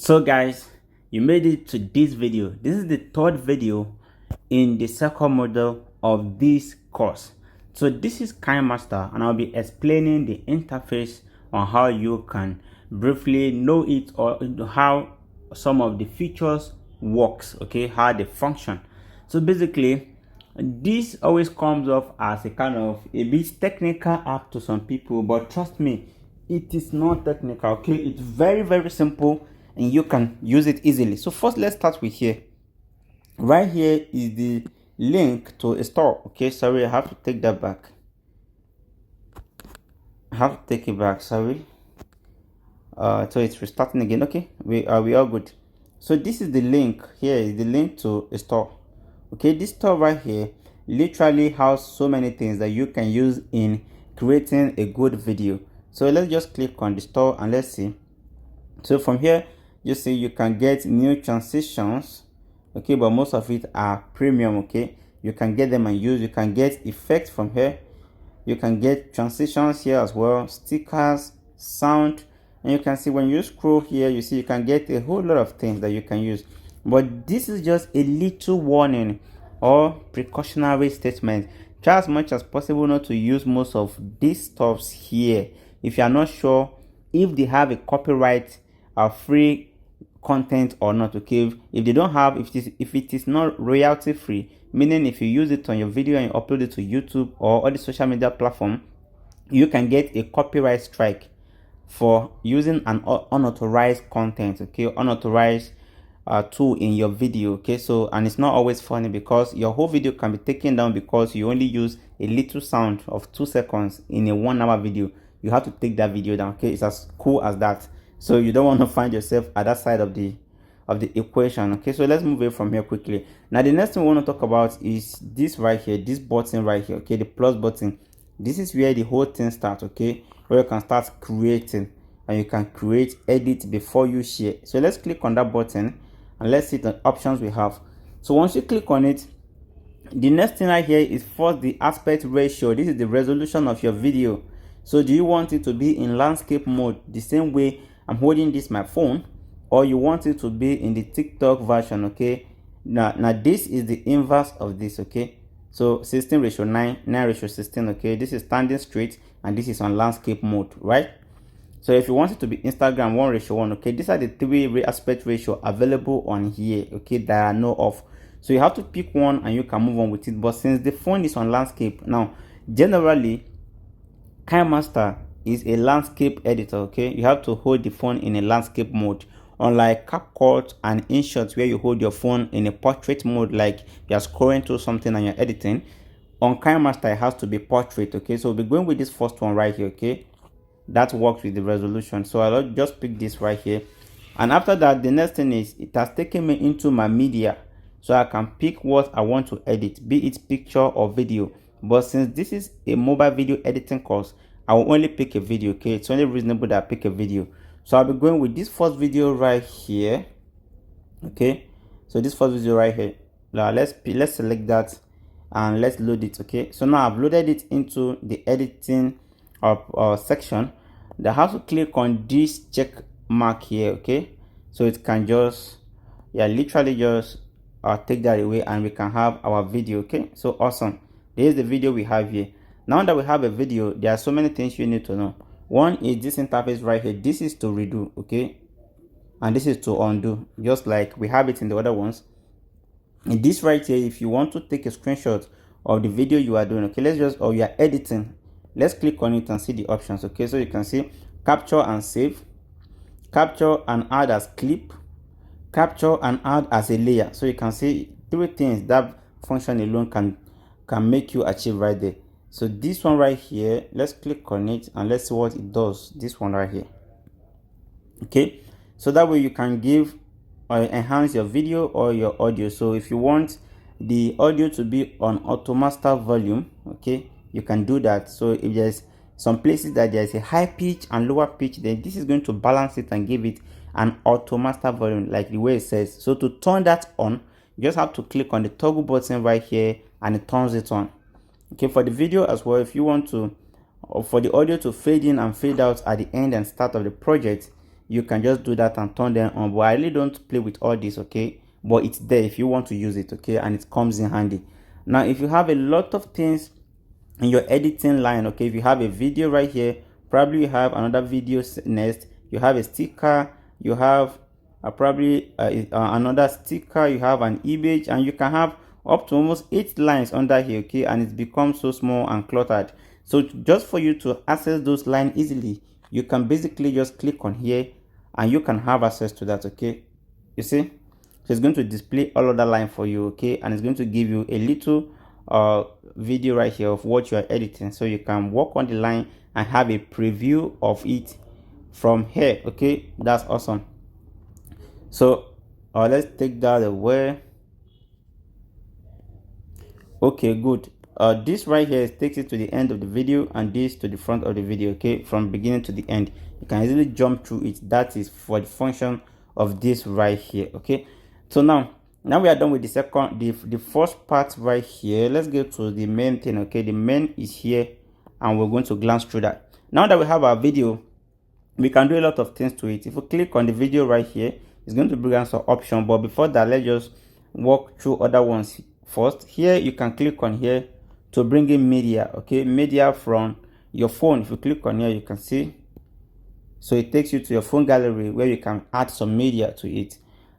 So guys, you made it to this video. This is the third video in the second module of this course. So this is Kinemaster, and I'll be explaining the interface on how you can briefly know it, or how some of the features works, okay, how they function. So basically, this always comes off as a kind of a bit technical app to some people, but trust me, it is not technical, okay. It's very simple and you can use it easily. So first, let's start with here. Right here is the link to a store. Okay, sorry, I have to take that back. I have to take it back, sorry. So it's restarting again. Okay, we all good. So this is the link. Here is the link to a store. Okay, this store right here literally has so many things that you can use in creating a good video. So let's just click on the store and let's see. So from here, you see you can get new transitions, okay, but most of it are premium. Okay, you can get them and use. You can get effects from here. You can get transitions here as well, stickers, sound, and you can see when you scroll here, you see you can get a whole lot of things that you can use. But this is just a little warning or precautionary statement. Try as much as possible not to use most of these stuffs here if you are not sure if they have a copyright free content or not. Okay, if they don't have, if it is not royalty free, meaning if you use it on your video and you upload it to YouTube or other social media platform, you can get a copyright strike for using an unauthorized content, okay, unauthorized tool in your video. Okay, so, and it's not always funny because your whole video can be taken down because you only use a little sound of 2 seconds in a 1 hour video. You have to take that video down. Okay, it's as cool as that. So you don't want to find yourself at that side of the equation. Okay, so let's move away from here quickly. Now the next thing we want to talk about is this right here, this button right here. Okay, the plus button. This is where the whole thing starts. Okay, where you can start creating, and you can create, edit before you share. So let's click on that button and let's see the options we have. So once you click on it, the next thing right here is first the aspect ratio. This is the resolution of your video. So do you want it to be in landscape mode, the same way I'm holding this my phone, or you want it to be in the TikTok version? Okay, now this is the inverse of this. Okay, so 16:9, 9:16. Okay, this is standing straight and this is on landscape mode, right? So if you want it to be Instagram, 1:1. Okay, these are the 3 aspect ratio available on here. Okay, there are no off, so you have to pick one and you can move on with it. But since the phone is on landscape now, generally Kinemaster is a landscape editor. Okay, you have to hold the phone in a landscape mode, unlike CapCut and InShot where you hold your phone in a portrait mode, like you're scrolling through something and you're editing. On Kinemaster it has to be portrait. Okay, so we'll be going with this first one right here. Okay, that works with the resolution, so I'll just pick this right here. And after that, the next thing is it has taken me into my media, so I can pick what I want to edit, be it picture or video. But since this is a mobile video editing course, I will only pick a video. Okay, it's only reasonable that I pick a video, so I'll be going with this first video right here. Okay, so this first video right here, now let's select that and let's load it. Okay, so now I've loaded it into the editing section. I have to click on this check mark here. Okay, so it can just, yeah, literally just take that away and we can have our video. Okay, so awesome. There's the video we have here. Now that we have a video, there are so many things you need to know. One is this interface right here. This is to redo, okay, and this is to undo, just like we have it in the other ones. And this right here, if you want to take a screenshot of the video you are doing, okay, let's just, or you are editing, let's click on it and see the options. Okay, so you can see capture and save, capture and add as clip, capture and add as a layer. So you can see 3 things that function alone can make you achieve right there. So this one right here, let's click on it and let's see what it does. This one right here. Okay, so that way you can give or enhance your video or your audio. So if you want the audio to be on AutoMaster volume, okay, you can do that. So if there's some places that there's a high pitch and lower pitch, then this is going to balance it and give it an AutoMaster volume, like the way it says. So to turn that on, you just have to click on the toggle button right here and it turns it on. Okay, for the video as well, if you want to, or for the audio to fade in and fade out at the end and start of the project, you can just do that and turn them on. But I really don't play with all this, okay? But it's there if you want to use it, okay? And it comes in handy. Now if you have a lot of things in your editing line, okay, if you have a video right here, probably you have another video next, you have a sticker, you have probably another sticker, you have an image, and you can have up to almost 8 lines under here, okay? And it becomes so small and cluttered. So just for you to access those lines easily, you can basically just click on here and you can have access to that, okay? You see, so it's going to display all of that line for you, okay? And it's going to give you a little video right here of what you are editing, so you can work on the line and have a preview of it from here, okay? That's awesome. So let's take that away. Okay, good. This right here takes it to the end of the video, and this to the front of the video, okay? From beginning to the end, you can easily jump through it. That is for the function of this right here, okay? So now we are done with the first part right here. Let's get to the main thing, okay? The main is here, and we're going to glance through that. Now that we have our video, we can do a lot of things to it. If we click on the video right here, it's going to bring us some option. But before that, let's just walk through other ones first. Here you can click on here to bring in media, okay? Media from your phone. If you click on here, you can see, so it takes you to your phone gallery where you can add some media to it.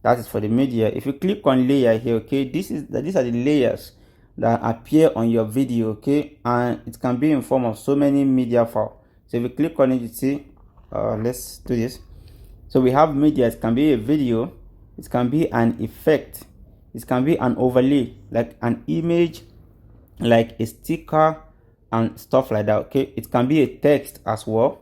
That is for the media. If you click on layer here, okay, these are the layers that appear on your video, okay? And it can be in form of so many media files. So if you click on it, you see, let's do this. So we have media. It can be a video, it can be an effect, it can be an overlay, like an image, like a sticker and stuff like that, okay? It can be a text as well,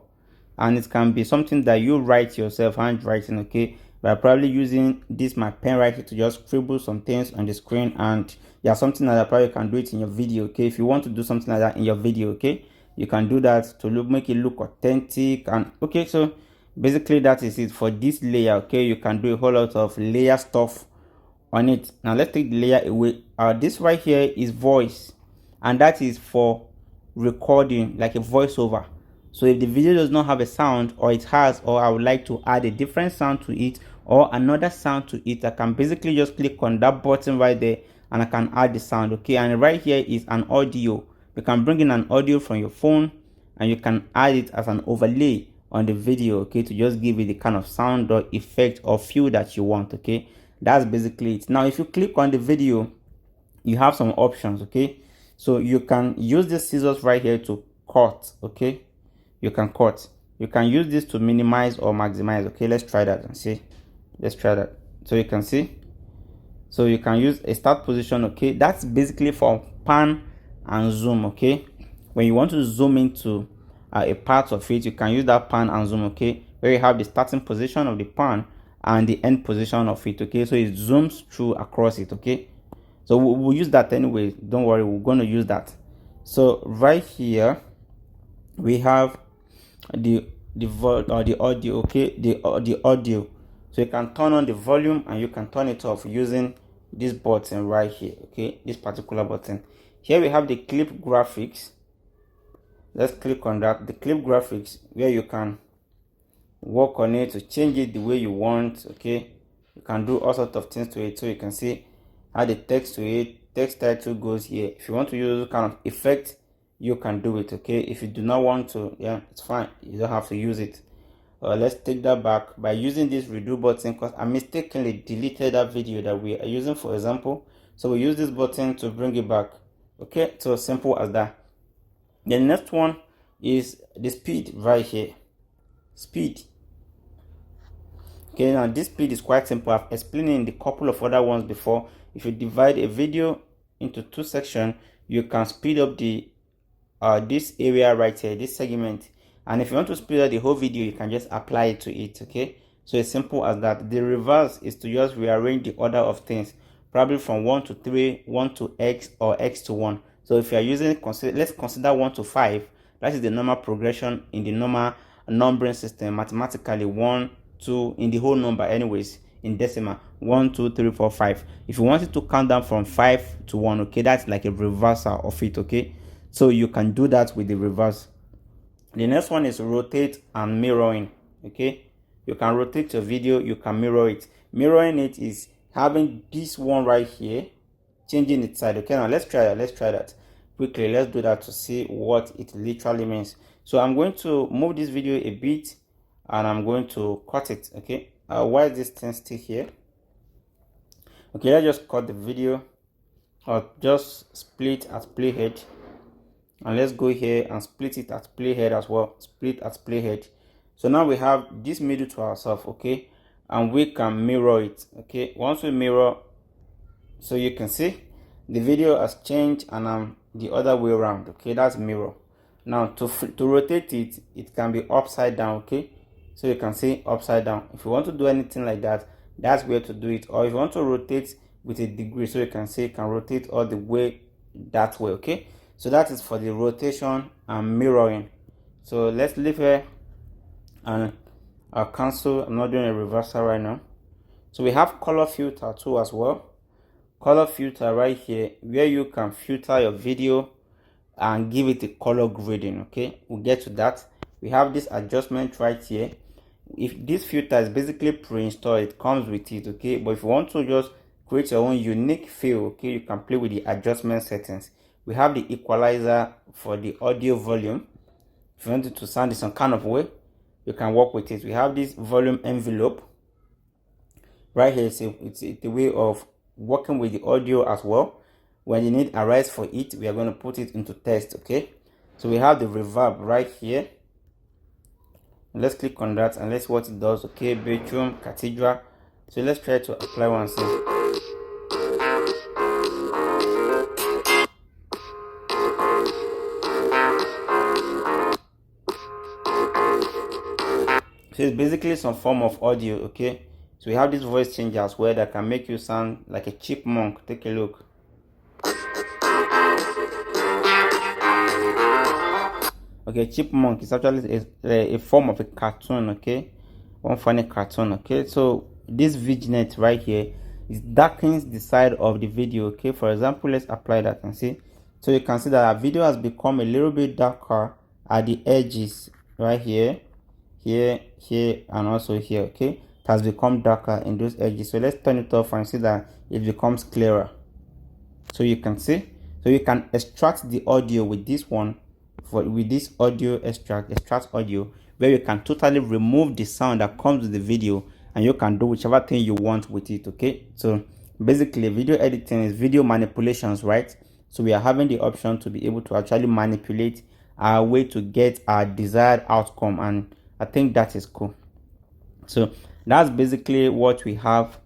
and it can be something that you write yourself, handwriting, okay? By probably using this my pen right here to just scribble some things on the screen, and yeah, something like that. Probably can do it in your video, okay? If you want to do something like that in your video, okay, you can do that to make it look authentic. And okay, so basically that is it for this layer, okay? You can do a whole lot of layer stuff on it. Now let's take the layer away. This right here is voice, and that is for recording, like a voiceover. So if the video does not have a sound, or it has, or I would like to add a different sound to it or another sound to it, I can basically just click on that button right there and I can add the sound, okay? And right here is an audio. You can bring in an audio from your phone and you can add it as an overlay on the video, okay, to just give it the kind of sound or effect or feel that you want, okay? That's basically it. Now if you click on the video, you have some options, okay? So you can use the scissors right here to cut, okay? You can cut. You can use this to minimize or maximize, okay? Let's try that and see. Let's try that. So you can see, so you can use a start position, okay? That's basically for pan and zoom, okay? When you want to zoom into a part of it, you can use that pan and zoom, okay? Where you have the starting position of the pan and the end position of it, okay? So it zooms through across it, okay? So we'll use that anyway. Don't worry, we're going to use that. So right here we have the audio, okay? The audio. So you can turn on the volume and you can turn it off using this button right here, okay? This particular button. Here we have the clip graphics. Let's click on that. The clip graphics, where you can work on it to change it the way you want, okay? You can do all sorts of things to it. So you can see add the text to it. Text title goes here. If you want to use kind of effect, you can do it, okay? If you do not want to, yeah, it's fine, you don't have to use it. Let's take that back by using this redo button, because I mistakenly deleted that video that we are using, for example. So we use this button to bring it back, okay? So simple as that. The next one is the speed right here. Speed. Okay, now this speed is quite simple. I've explained in the couple of other ones before. If you divide a video into 2 sections, you can speed up the this area right here, this segment. And if you want to speed up the whole video, you can just apply it to it, okay? So it's simple as that. The reverse is to just rearrange the order of things, probably from 1 to 3, 1 to x, or x to 1. So if you are using, let's consider 1 to 5. That is the normal progression in the normal numbering system, mathematically. 1, 2 in the whole number anyways, in decimal. 1, 2, 3, 4, 5. If you wanted to count down from 5 to 1, okay, that's like a reversal of it, okay? So you can do that with the reverse. The next one is rotate and mirroring, okay? You can rotate your video, you can mirror it. Mirroring it is having this one right here, changing its side. Okay, now let's try that quickly. Let's do that to see what it literally means. So I'm going to move this video a bit and I'm going to cut it. Okay, why is this thing still here? Okay, let's just cut the video, or just split at playhead, and let's go here and split it at playhead as well. Split at playhead. So now we have this middle to ourselves. Okay, and we can mirror it. Okay, once we mirror, so you can see the video has changed and I'm the other way around. Okay, that's mirror. Now to rotate it, it can be upside down. Okay, so you can see upside down. If you want to do anything like that, that's where to do it. Or if you want to rotate with a degree, so you can see it can rotate all the way that way. Okay, so that is for the rotation and mirroring. So let's leave here and I'll cancel. I'm not doing a reversal right now. So we have color filter too as well. Color filter right here, where you can filter your video and give it a color grading. Okay, we'll get to that. We have this adjustment right here. If this filter is basically pre-installed, it comes with it. Okay, but if you want to just create your own unique feel, okay, you can play with the adjustment settings. We have the equalizer for the audio volume. If you want it to sound in some kind of way, you can work with it. We have this volume envelope right here. It's a way of working with the audio as well. When you need a rise for it, we are going to put it into test. Okay, so we have the reverb right here. Let's click on that and let's see what it does. Okay, bedroom, cathedral. So let's try to apply one. See. So it's basically some form of audio. Okay, so we have this voice changer as well that can make you sound like a chipmunk. Take a look. Okay, chipmunk is actually a form of a cartoon. Okay, one funny cartoon. Okay, so this vignette right here is darkens the side of the video. Okay, for example, let's apply that and see. So you can see that our video has become a little bit darker at the edges right here, here, and also here. Okay, it has become darker in those edges. So let's turn it off and see that it becomes clearer. So you can see, so you can extract the audio with this one, with this audio extract audio, where you can totally remove the sound that comes with the video and you can do whichever thing you want with it. Okay, so basically video editing is video manipulations, right? So we are having the option to be able to actually manipulate our way to get our desired outcome, and I think that is cool. So that's basically what we have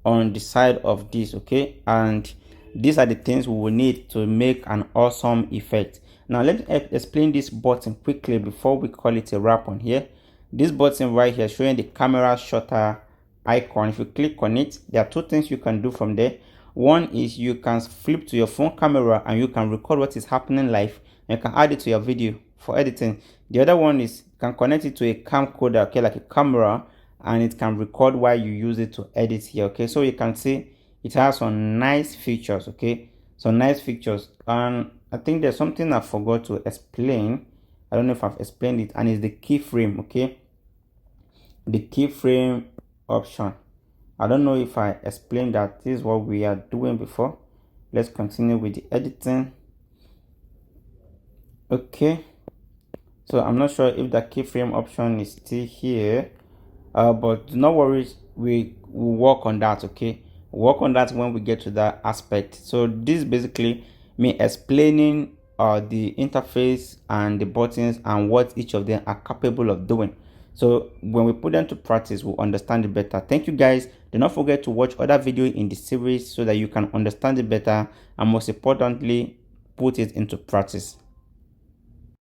on the side of this. Okay, and these are the things we will need to make an awesome effect. Now let me explain this button quickly before we call it a wrap on here. This button right here showing the camera shutter icon, if you click on it, there are two things you can do from there. One is you can flip to your phone camera and you can record what is happening live, and you can add it to your video for editing. The other one is you can connect it to a camcorder, okay, like a camera, and it can record while you use it to edit here. Okay, so you can see it has some nice features. Okay, some nice features, and I think there's something I forgot to explain. I don't know if I've explained it, and it's the keyframe. Okay, the keyframe option. I don't know if I explained that. This is what we are doing before. Let's continue with the editing. Okay, so I'm not sure if the keyframe option is still here, but no worries, we will work on that. Okay, we'll work on that when we get to that aspect. So this is basically me explaining the interface and the buttons and what each of them are capable of doing. So when we put them to practice, we'll understand it better. Thank you guys. Do not forget to watch other videos in the series so that you can understand it better, and most importantly, put it into practice.